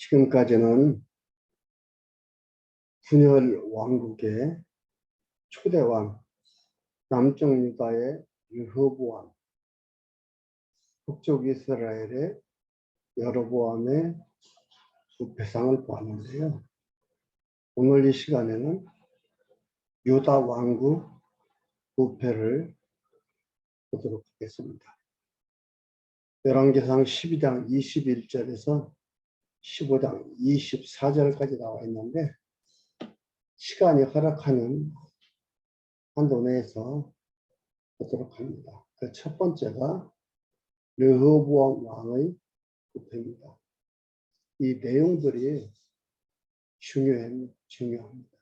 지금까지는 분열 왕국의 초대왕, 남쪽 유다의 르호보암, 북쪽 이스라엘의 여로보암의 부패상을 보았는데요. 오늘 이 시간에는 유다 왕국 부패를 보도록 하겠습니다. 열왕기상 12장 21절에서 15장 24절까지 나와 있는데 시간이 허락하는 한도 내에서 보도록 합니다. 그 첫 번째가 르호보암 왕의 부패입니다. 이 내용들이 중요합니다.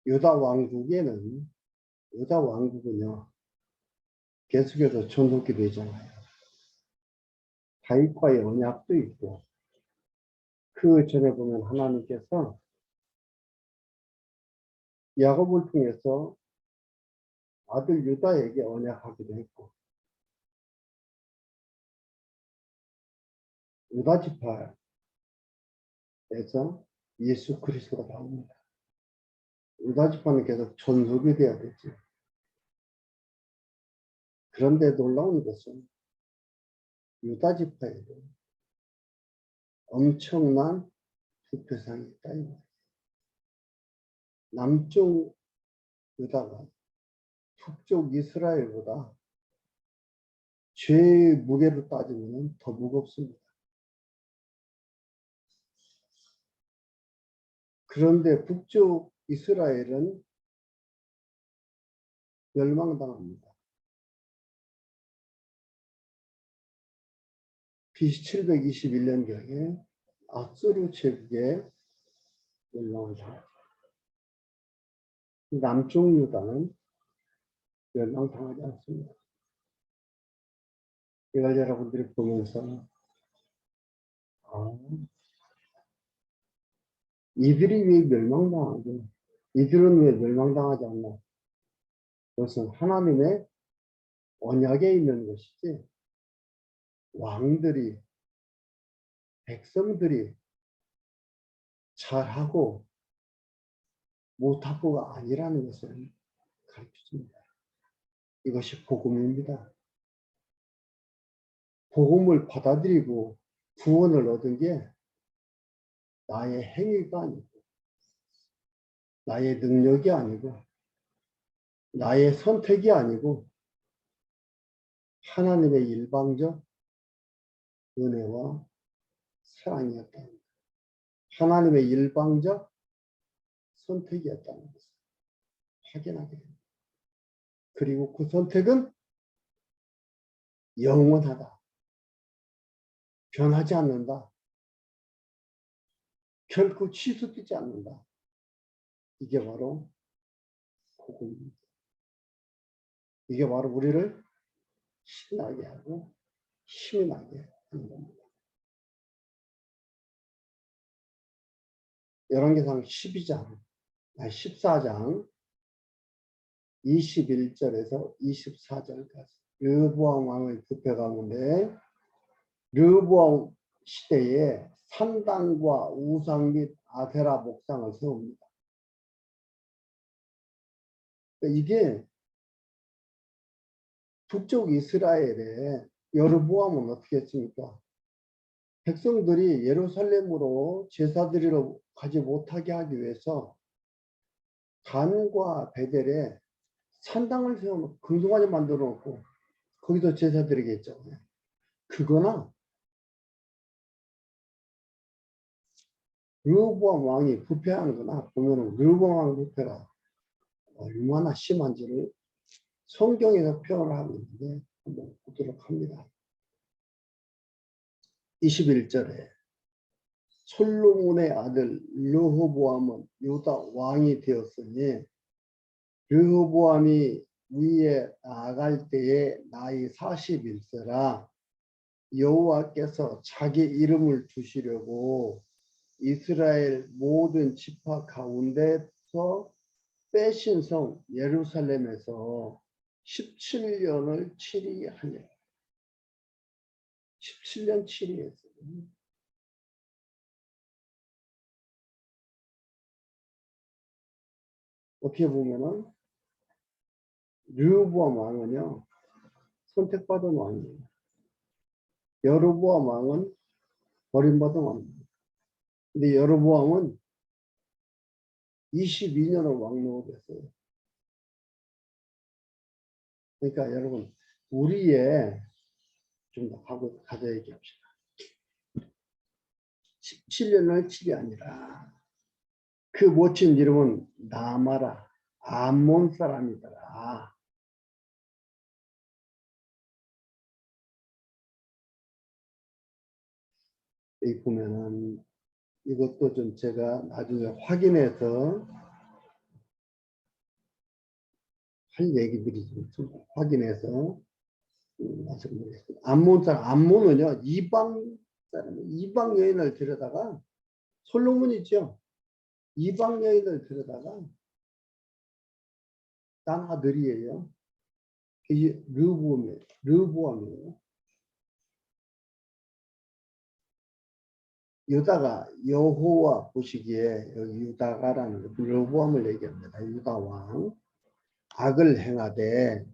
유다 왕국은요, 계속해서 전독이 되잖아요. 다윗과의 언약도 있고, 그 전에 보면 하나님께서 야곱을 통해서 아들 유다에게 언약하기도 했고, 유다 지파에서 예수 그리스도가 나옵니다. 유다 지파는 계속 전속이 돼야 되지. 그런데 놀라운 것은 유다 지파에도 엄청난 부패상이 있다. 남쪽 유다가 북쪽 이스라엘보다 죄의 무게로 따지면 더 무겁습니다. 그런데 북쪽 이스라엘은 멸망당합니다. BC 721년경에 아수르 제국에 멸망을 당하죠. 남쪽 유다는 멸망당하지 않습니다. 이걸 여러분들이 보면서 이들이 왜 멸망당하죠? 이들은 왜 멸망당하지 않나? 그것은 하나님의 언약에 있는 것이지 왕들이, 백성들이 잘하고 못하고가 아니라는 것을 가르쳐줍니다. 이것이 복음입니다. 복음을 받아들이고 구원을 얻은 게 나의 행위가 아니고 나의 능력이 아니고 나의 선택이 아니고 하나님의 일방적 은혜와 사랑이었다는 것, 하나님의 일방적 선택이었다는 것을 확인하게 됩니다. 그리고 그 선택은 영원하다. 변하지 않는다. 결코 취소되지 않는다. 이게 바로 복음입니다. 이게 바로 우리를 신나게 하고 힘이 나게 하는 겁니다. 열왕기상 14장 21절에서 24절까지 르호보암 왕의 부패 가운데 르호보암 시대에 산당과 우상 및 아세라 목상을 세웁니다. 이게 북쪽 이스라엘의 여로보암은 어떻게 했습니까? 백성들이 예루살렘으로 제사 드리러 가지 못하게 하기 위해서 단과 베델에 산당을 세워놓고 금송아지 만들어 놓고 거기서 제사 드리게 했잖아요. 그거나 르호보암 왕이 부패한 거나 보면은 르호보암 왕 부패가 얼마나 심한지를 성경에서 표현을 하고 있는데 한번 보도록 합니다. 21절에 솔로몬의 아들 르호보암은 유다 왕이 되었으니 르호보암이 위에 나아갈 때에 나이 41세라 여호와께서 자기 이름을 두시려고 이스라엘 모든 지파 가운데서 빼신 성 예루살렘에서 17년을 치리하려. 17년 치리했어요. 어떻게 보면은 르호보암 왕은요 선택받은 왕이에요. 여로보암 왕은 버림받은 왕이에요. 근데 여로보암은 22년을 왕노릇했어요. 그러니까 여러분 우리의 좀 더 가져 얘기합시다. 17년을 칠이 아니라 그 모친 이름은 나마라 암몬 사람이더라. 여기 보면은 이것도 좀 제가 나중에 확인해서 할 얘기들이 좀 확인해서 말씀드리겠습니다. 암몬 사람, 암몬은요 이방 사람, 이방 여인을 데려다가 솔로몬이죠. 이방 여인을 데려다가 딴 아들이에요. 이게 르호보암이에요. 유다가 여호와 보시기에 여기 유다가라는 르호보암을 얘기합니다. 유다 왕 악을 행하되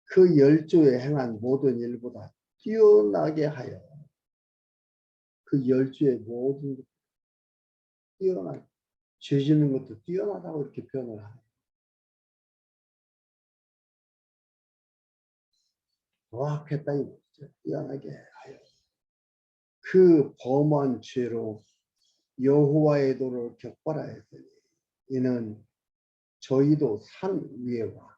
그 열조에 행한 모든 일보다 뛰어나게 하여 그 열조의 모든 뛰어나게 죄 짓는 것도 뛰어나다고 이렇게 표현을 하요. 정확했다 이거죠. 뛰어나게 하여 그 범한 죄로 여호와의 도를 격발하였더니 이는 저희도 산 위에와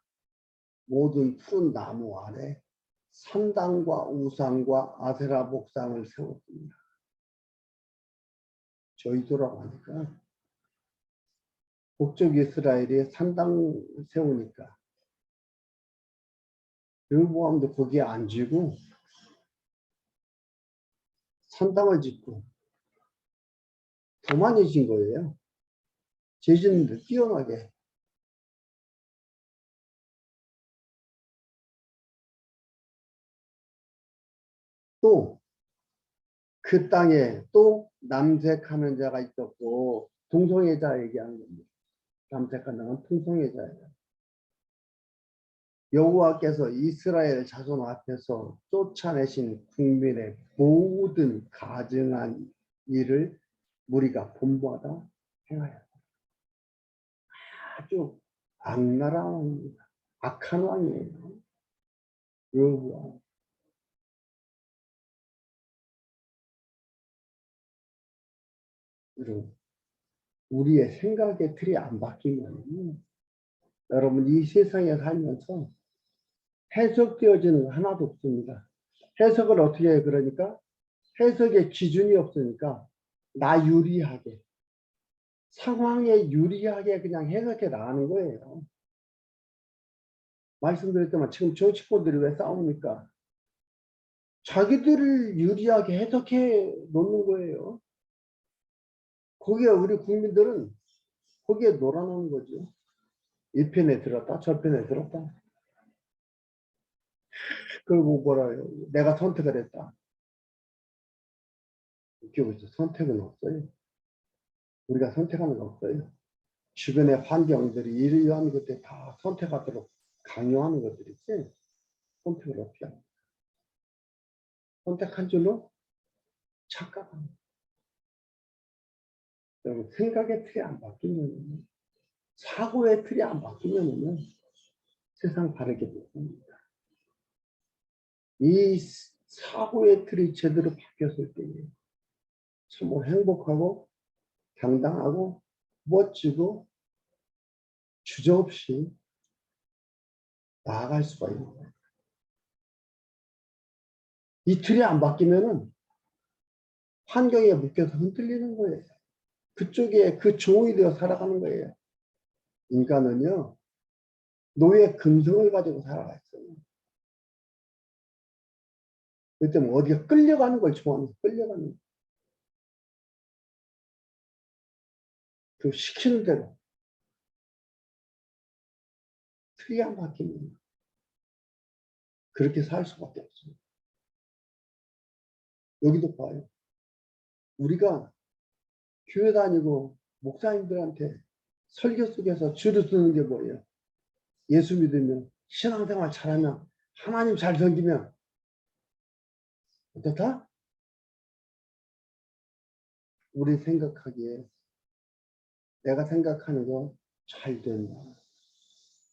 모든 푸른 나무 아래 산당과 우상과 아세라 목상을 세웠습니다. 저희도라고 하니까 북쪽 이스라엘이 산당 세우니까 르호보암도 거기에 앉고 산당을 짓고 더 많이 진 거예요. 죄 짓는데 뛰어나게. 또 그 땅에 또 남색하는 자가 있었고 동성애자 얘기하는 겁니다. 남색하는 자는 통성애자예요. 여호와께서 이스라엘 자손 앞에서 쫓아내신 국민의 모든 가증한 일을 무리가 본보하다 행하였다. 아주 악랄한 왕입니다. 악한 왕이에요. 여호와. 여러분, 우리의 생각의 틀이 안 바뀌면 여러분 이 세상에 살면서 해석되어지는 거 하나도 없습니다. 해석을 어떻게 해요? 그러니까 해석의 기준이 없으니까 나 유리하게 상황에 유리하게 그냥 해석해 나가는 거예요. 말씀드렸지만 지금 정치권들이 왜 싸웁니까? 자기들을 유리하게 해석해 놓는 거예요. 거기에 우리 국민들은 거기에 놀아놓는 거죠. 이 편에 들었다 저 편에 들었다. 그리고 뭐라요? 내가 선택을 했다. 웃기고 있어. 선택은 없어요. 우리가 선택하는 거 없어요. 주변의 환경들이 이러한 것들 다 선택하도록 강요하는 것들이지 선택을 어떻게 합니까? 선택한 줄로 착각합니다. 여러분 생각의 틀이 안 바뀌면 사고의 틀이 안 바뀌면 세상 다르게 못합니다. 이 사고의 틀이 제대로 바뀌었을 때에 정말 행복하고 당당하고 멋지고 주저없이 나아갈 수가 있는 거예요. 이 틀이 안 바뀌면은 환경에 묶여서 흔들리는 거예요. 그쪽에 그 종이 되어 살아가는 거예요. 인간은요, 노예 근성을 가지고 살아가 있어요. 그렇기 때문에 어디가 끌려가는 걸 좋아하는 거예요. 끌려가는 거. 그 시키는 대로 틀이 안 바뀌면 그렇게 살 수밖에 없어요. 여기도 봐요. 우리가 교회 다니고 목사님들한테 설교 속에서 주로 쓰는 게 뭐예요? 예수 믿으면, 신앙생활 잘하면, 하나님 잘 섬기면 어떻다? 우리 생각하기에 내가 생각하는 거 잘 된다.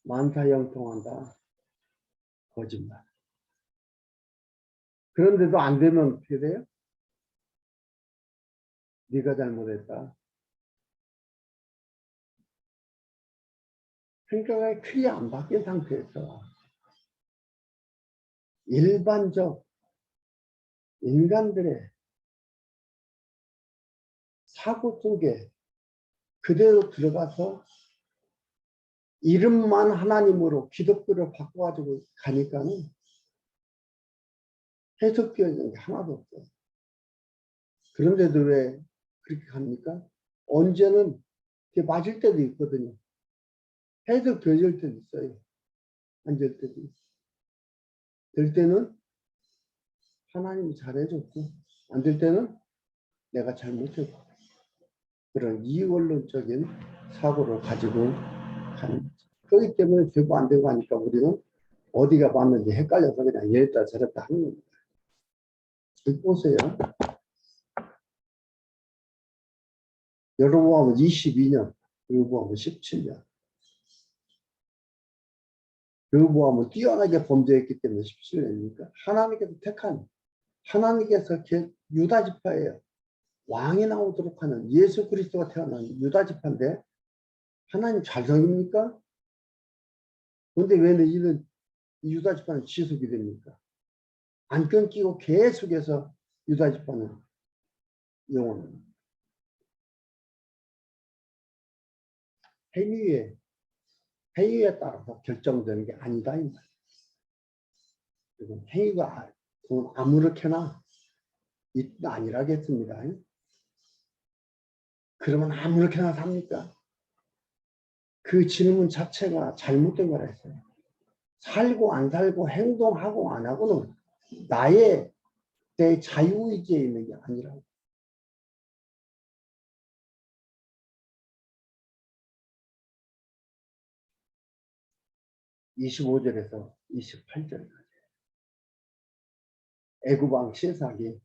만사형통한다. 거짓말. 그런데도 안 되면 어떻게 돼요? 네가 잘못했다. 생각이 크게 안 바뀐 상태에서 일반적 인간들의 사고 속에 그대로 들어가서 이름만 하나님으로 기독교를 바꿔가지고 가니까는 해석되어지는 게 하나도 없어요. 그런데도 왜 그렇게 갑니까? 언제는 그게 맞을 때도 있거든요. 해석되어질 때도 있어요. 안 될 때도 있어요. 될 때는 하나님이 잘해줬고 안 될 때는 내가 잘못했고 그런 이원론적인 사고를 가지고 가는 거죠. 그렇기 때문에 되고 안 되고 하니까 우리는 어디가 맞는지 헷갈려서 그냥 이랬다 저랬다 하는 겁니다. 보세요. 여로보암은 22년, 여로보암은 17년. 여로보암은 뛰어나게 범죄했기 때문에 17년입니까? 하나님께서 택한, 하나님께서 유다 지파예요. 왕이 나오도록 하는 예수 그리스도가 태어난 유다 지파인데 하나님 잘 섬깁니까? 근데 왜 이는 유다 지파는 지속이 됩니까? 안 끊기고 계속해서 유다 지파는 영원합니다. 행위에 따라서 결정되는 게 아니다. 그리고 행위가 아무렇게나 아니라겠습니다. 그러면 아무렇게나 삽니까? 그 질문 자체가 잘못된 거라 했어요. 살고 안 살고 행동하고 안 하고는 나의 내 자유의지에 있는 게 아니라고. (25절에서 28절까지) 애굽왕 시삭이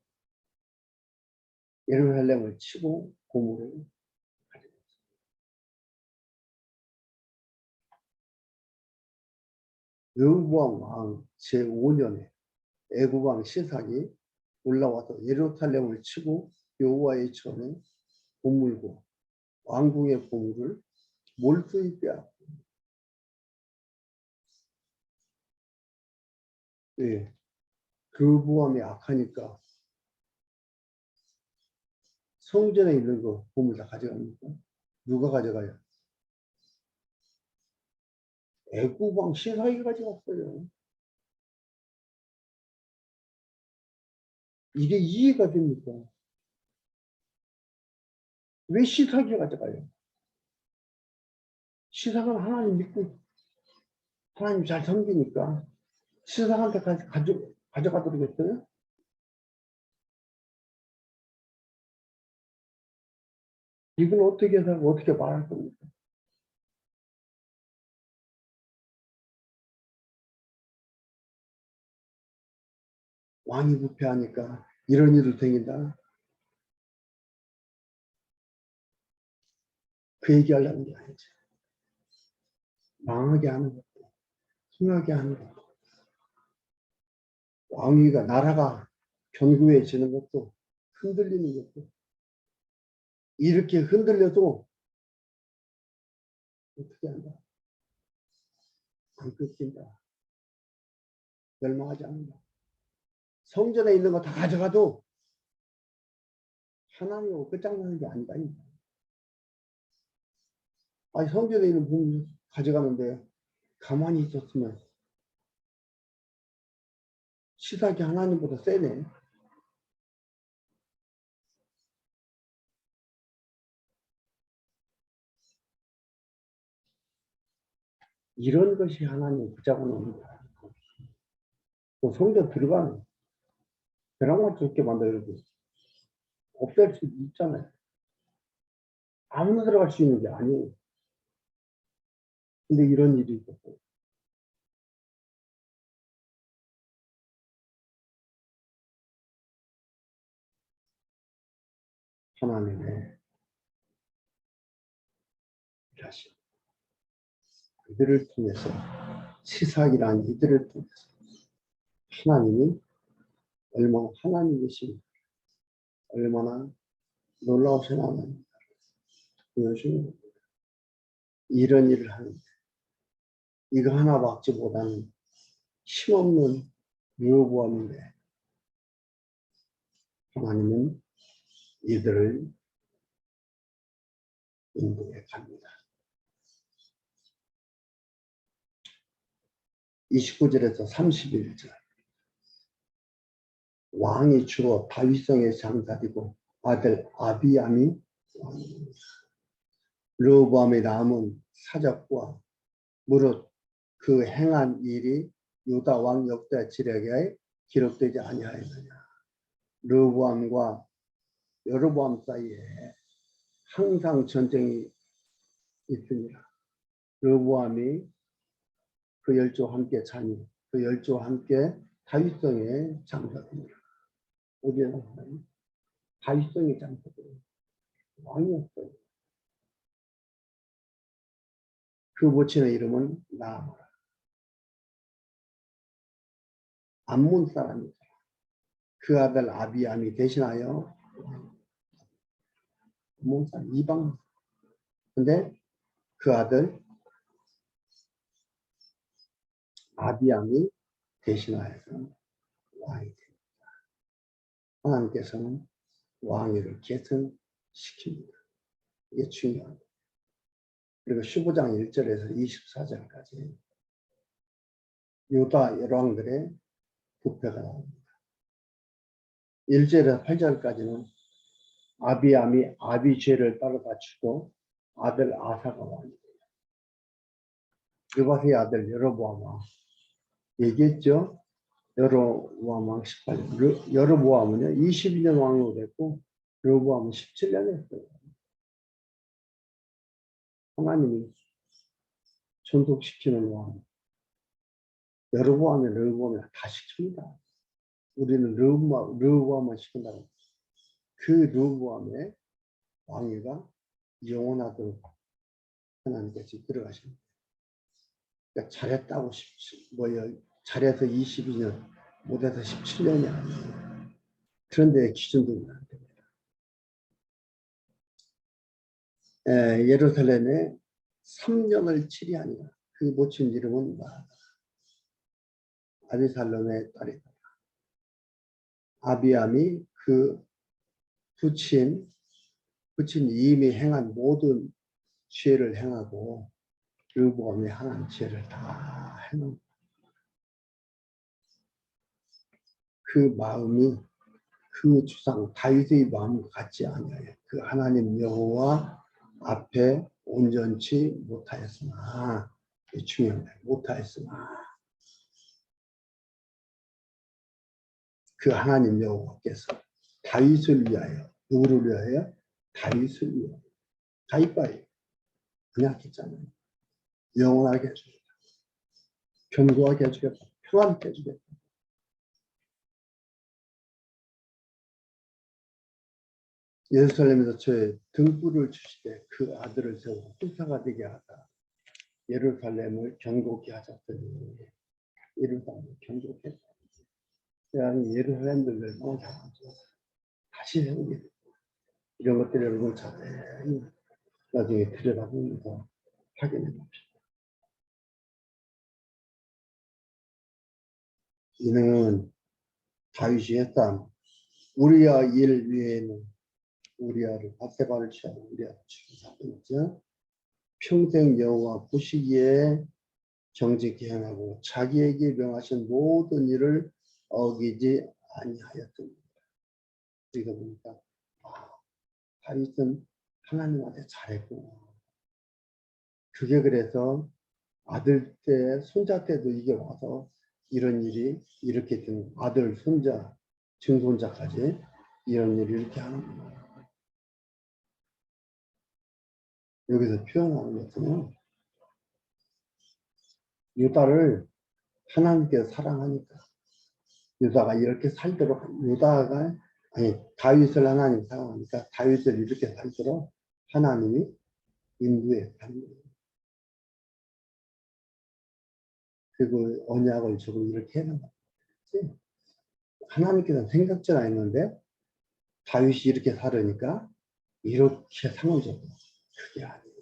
예루살렘을 치고 고물을 가져갔습니다. 여호보암 왕 제5년에 애굽왕 시삭이 올라와서 예루살렘을 치고 여호와의 전에 고물고 왕궁의 보물을 몰수히 빼앗고. 예, 그 보암이 악하니까 성전에 있는 거 보물 다 가져갑니까? 누가 가져가요? 애굽왕 시삭이 가져갔어요. 이게 이해가 됩니까? 왜 시삭이 가져가요? 시삭은 하나님 믿고 하나님 잘 섬기니까 시삭한테 가져가도록 했어요? 이건 어떻게 해서 어떻게 말할 겁니까? 왕이 부패하니까 이런 일을 생긴다. 그 얘기하려는 게 아니지. 망하게 하는 것도, 흥하게 하는 것도, 왕위가, 나라가 견고해지는 것도, 흔들리는 것도, 이렇게 흔들려도 어떻게 한다? 안 끊긴다. 멸망하지 않는다. 성전에 있는 거 다 가져가도 하나님하고 끝장나는 게 아니다. 아니, 성전에 있는 분 가져가는데 가만히 있었으면 시삭이 하나님보다 세네. 이런 것이 하나님 붙잡아 놓는 거야. 또 성전 들어가면 벼락만 좋게 만들어도 없앨 수도 있잖아요. 아무나 들어갈 수 있는 게 아니에요. 근데 이런 일이 있었어요. 하나님의 일하심. 이들을 통해서, 시삭이란 이들을 통해서 하나님이 얼마나 하나님이신, 얼마나 놀라우신 하나님 보여주는 겁니다. 이런 일을 하는데 이거 하나 막지보다는 힘없는 유효보암인데 하나님은 이들을 인도해 갑니다. 29절에서 31절 왕이 주로 다윗성에 장사되고 아들 아비암이 왕입니다. 르호보암의 남은 사적과 무릇 그 행한 일이 유다 왕 역대 지략에 기록되지 아니하였느냐. 르호보암과 여로보암 사이에 항상 전쟁이 있습니다. 르호보암이 그 열조와 함께 자니 그 열조와 함께 다윗성에 장사됩니다. 어디에는 다윗성에 장사돼요. 왕이었어요. 그 모친의 이름은 나아마라. 암몬 사람이죠. 그 아들 아비암이 대신하여 암몬 사람 이방. 근데 그 아들 아비암이 대신하여서 왕이 됩니다. 하나님께서는 왕위를 계승시킵니다. 이게 중요합니다. 그리고 15장 1절에서 24절까지 유다 열왕들의 부패가 나옵니다. 1절에서 8절까지는 아비암이 아비죄를 따라 다치고 아들 아사가 왕이 돼요. 느바스의 아들 여로보암 왕 얘기했죠. 여로보암 왕 18년. 여로보암은요 22년 왕으로 됐고 여로보암은 17년 했어요. 하나님이 존속시키는 왕. 여로보암이 르호보암을 다 시킵니다. 우리는 르호보암만 시킨다고. 그 르호보암의 왕위가 영원하도록 하나님께서 들어가십니다. 그러니까 잘했다고 잘해서 22년, 못해서 17년이 아니에요. 그런데 기준도 안 됩니다. 예루살렘에 3년을 치리하니라. 그 모친 이름은 아비살롬의 딸이다. 아비암이 그 부친 이미 행한 모든 죄를 행하고 르호보암이 행한 죄를 다 행한 그 마음이 그 주상 다윗의 마음과 같지 아니하여 그 하나님 여호와 앞에 온전치 못하였으나 중요합니다. 못하였으나 그 하나님 여호와께서 다윗을 위하여 누구를 위하여? 다윗을 위하여 다윗과의 언약했잖아요. 영원하게 해주겠다. 견고하게 해주겠다. 평안케 해주겠다. 예루살렘에서 저의 등불을 주시되 그 아들을 세우고 훌사가 되게 하다. 예루살렘을 견고케 하셨더니 예루살렘을 견고케 했다. 예루살렘들을 너무 잘하죠. 다시 세우게 됩니다. 이런 것들을 여러분 자세히 나중에 들여다보면서 확인해 봅시다. 이는 다윗이 했다. 우리야 일 위에는 우리야를 바세바를 취하는 우리야를 죽인 사건이죠. 평생 여호와 보시기에 정직히 행하고 자기에게 명하신 모든 일을 어기지 아니하였습니다. 우리가 보니까 다윗은 하나님한테 잘했고 그게 그래서 아들 때 손자 때도 이게 와서 이런 일이 이렇게 된 아들 손자 증손자까지 이런 일을 이렇게 하는 거예요. 여기서 표현하는 것은 유다를 하나님께서 사랑하니까 유다가 이렇게 살도록 유다가 아니 다윗을 하나님 사랑하니까 다윗을 이렇게 살도록 하나님이 인도에 가는 거예요. 그리고 언약을 주고 이렇게 해는 거지. 하나님께서는 생각지가 않았는데 다윗이 이렇게 살으니까 이렇게 상호적으로 그게 아니에요.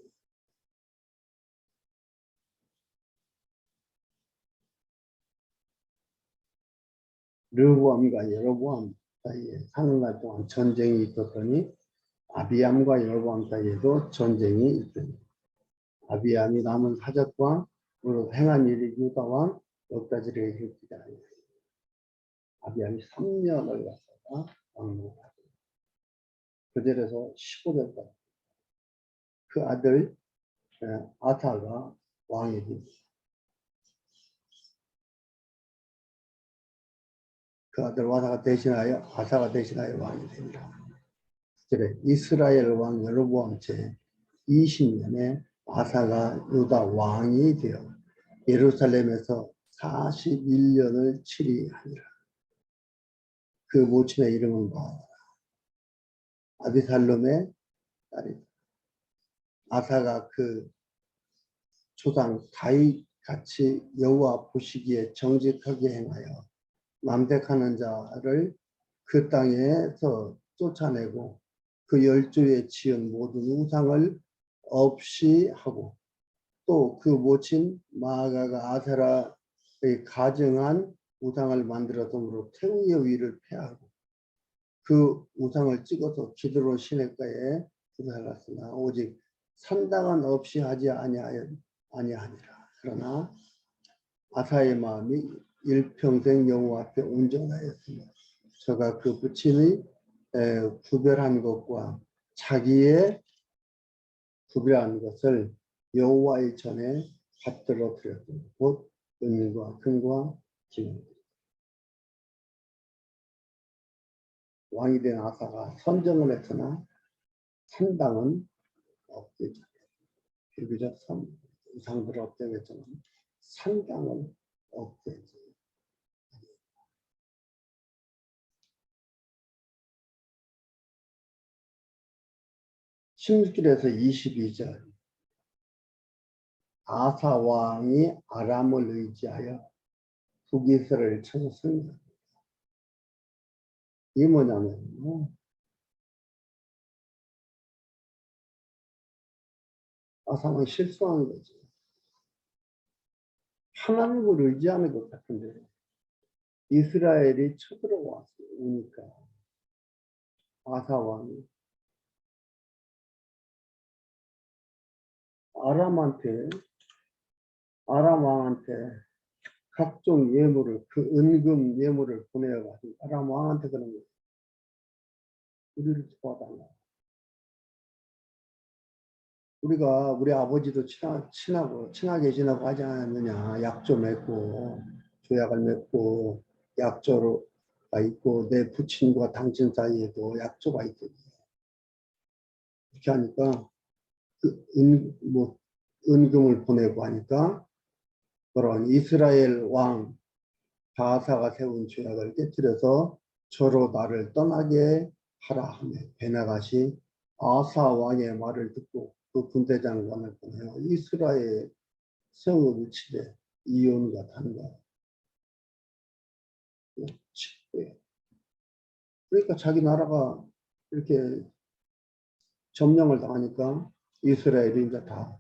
르호암과 여로보암 사이에 사는 날 동안 전쟁이 있었더니 아비암과 여로보암 사이에도 전쟁이 있더니 아비암이 남은 사적과 행한 일이 유다와 역다지를 일으키지 아니하여 아비암이 3년을 갔다가 왕을 하고 그 절에서 15년까지 그 아들 아타가 왕이 됩니다. 그 아들 아사가 대신하여 왕이 됩니다. 그래 이스라엘 왕 여로보암 제 20년에 아사가 유다 왕이 되어 예루살렘에서 41년을 치리하니라. 그 모친의 이름은 아비살롬의 딸이다. 아사가 그 조상 다윗 같이 여호와 보시기에 정직하게 행하여 남색하는 자를 그 땅에서 쫓아내고 그 열조에 지은 모든 우상을 없이 하고 또 그 모친 마아가가 아세라의 가증한 우상을 만들었으므로 태우의 위를 폐하고 그 우상을 찍어서 기드론 시냇가에 부살랐으나 오직 산당은 없이 하지 아니하니라. 그러나 아사의 마음이 일평생 여호와 앞에 온전하였으며 저가 그 부친의 구별한 것과 자기의 구별한 것을 여호와의 전에 받들어 드렸으며 곧 은과 금과 기름. 왕이 된 아사가 선정을 했으나 산당은 없대죠. 비교적 우상들을 없애겠지만 산당은 없대죠. 16절에서 22절 아사 왕이 아람을 의지하여 북이스라엘을 쳐서 승리합니다. 이게 뭐냐면 아사 왕이 실수한 거지. 하나님을 의지하는 것 같은데 이스라엘이 쳐들어오니까 아사 왕이 아람 왕한테 각종 예물을 그 은금 예물을 보내가지고 아람 왕한테 그런 거예요. 우리를 도와달라. 우리가 우리 아버지도 친하게 지내고 하지 않았느냐. 약조 맺고 조약을 맺고 약조가 있고 내 부친과 당신 사이에도 약조가 있거든요. 이렇게 하니까 은금을 보내고 하니까 그런 이스라엘 왕 바사가 세운 죄악을 깨뜨려서 저로 나를 떠나게 하라 하며 베나갓이 아사 왕의 말을 듣고 그 군대장관을 보내어 이스라엘 성읍을 치되 이온과 단과 그러니까 자기 나라가 이렇게 점령을 당하니까 이스라엘이 이제 다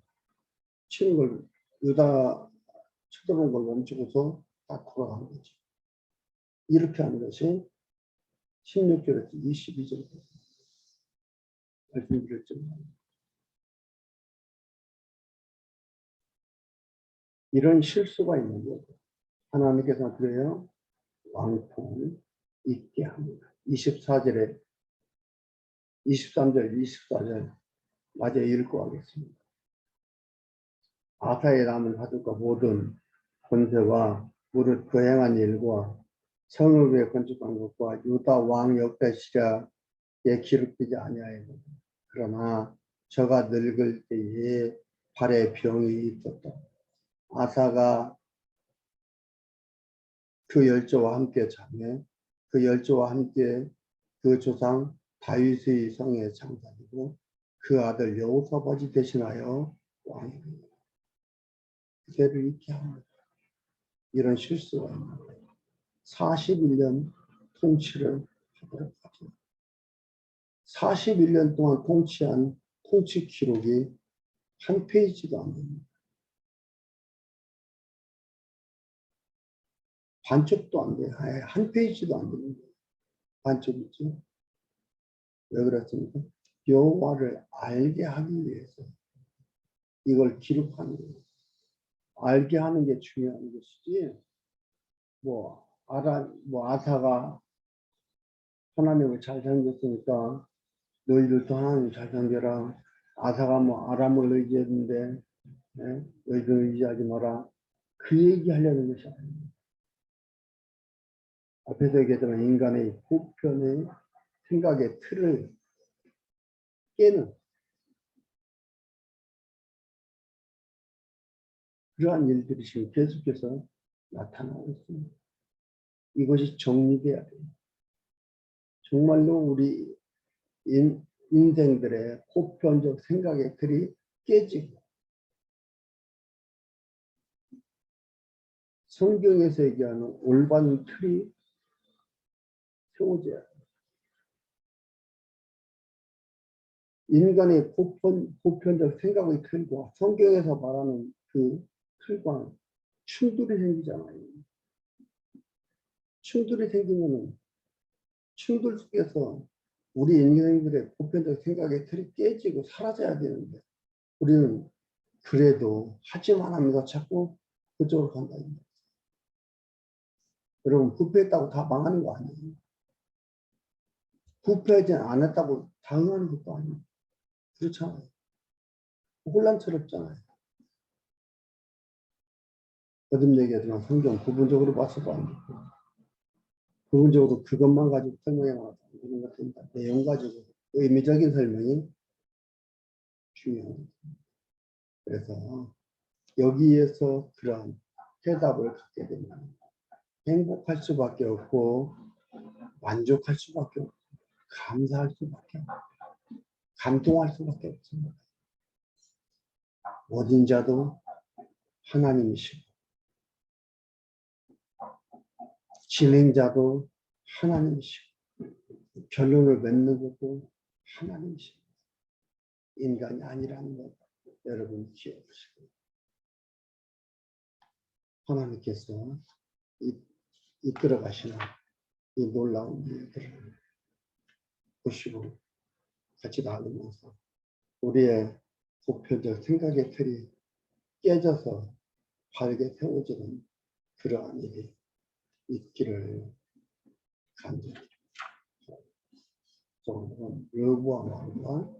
치는 걸 유다 쳐들어온 걸 멈추고서 다 돌아간 거지. 이렇게 하는 것이 16절에서 22절 말씀드렸지만 이런 실수가 있는 거죠. 하나님께서 그래요. 왕통을 있게 합니다. 23절, 24절 마저 읽고 하겠습니다. 아사의 남은 사족과 모든 권세와 무릇 그 행한 일과 성읍에 건축한 것과 유다 왕 역대 시작에 기록되지 아니하였다. 그러나 저가 늙을 때에 발에 병이 있었다. 아사가 그 열조와 함께 장해 그 열조와 함께 그 조상 다윗의 성에 장사되고 그 아들 여호사밧이 대신하여 왕이 됩니다. 그대를 잊게 합니다. 이런 실수가 있는 거예요. 41년 통치를 하도록 하죠. 41년 동안 통치한 통치 기록이 한 페이지도 안 됩니다. 반쪽도 안 돼요. 아예 한 페이지도 안 됩니다. 반쪽이죠. 왜 그렇습니까? 여호와를 알게 하기 위해서 이걸 기록하는 거예요. 알게 하는 게 중요한 것이지, 아사가 하나님을 잘 섬겼으니까 너희들도 하나님을 잘 섬겨라. 아사가 아람을 의지했는데, 너희들 의지하지 마라. 그 얘기 하려는 것이 아닙니다. 앞에서 얘기했지만 인간의 보편의 생각의 틀을 깨는 그러한 일들이 지금 계속해서 나타나고 있습니다. 이것이 정리돼야 돼요. 정말로 우리 인생들의 보편적 생각의 틀이 깨지고 성경에서 얘기하는 올바른 틀이 세워져야 돼요. 인간의 보편적 생각의 틀과 성경에서 말하는 그 틀과 충돌이 생기잖아요. 충돌이 생기면은 충돌 속에서 우리 인간들의 보편적 생각의 틀이 깨지고 사라져야 되는데 우리는 그래도 하지만 하면서 자꾸 그쪽으로 간다. 여러분 부패했다고 다 망하는 거 아니에요. 부패하지 않았다고 다 응하는 것도 아니에요. 그렇잖아요. 혼란스럽잖아요. 거듭 얘기하지만 성경 부분적으로 봐서도 안 좋고 부분적으로 그것만 가지고 설명해 나가서 안 되는 것 같습니다. 내용 가지고 의미적인 설명이 중요합니다. 그래서 여기에서 그런 해답을 갖게 되면 행복할 수밖에 없고 만족할 수밖에 없고 감사할 수밖에 없고 감동할 수밖에 없습니다. 모든 자도 하나님이시고 진행자도 하나님이시고 결론을 맺는 것도 하나님이시고 인간이 아니라는 것 여러분 기억하시고 하나님께서 이끌어 가시는 이 놀라운 일들을 보시고 같이 나누면서 우리의 보편적 생각의 틀이 깨져서 바르게 세워지는 그러한 일이 있기를 간절히 오늘은 여호와 왕과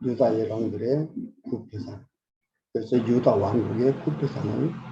유다 예방들의 부패상, 그래서 유다 왕국의 부패상을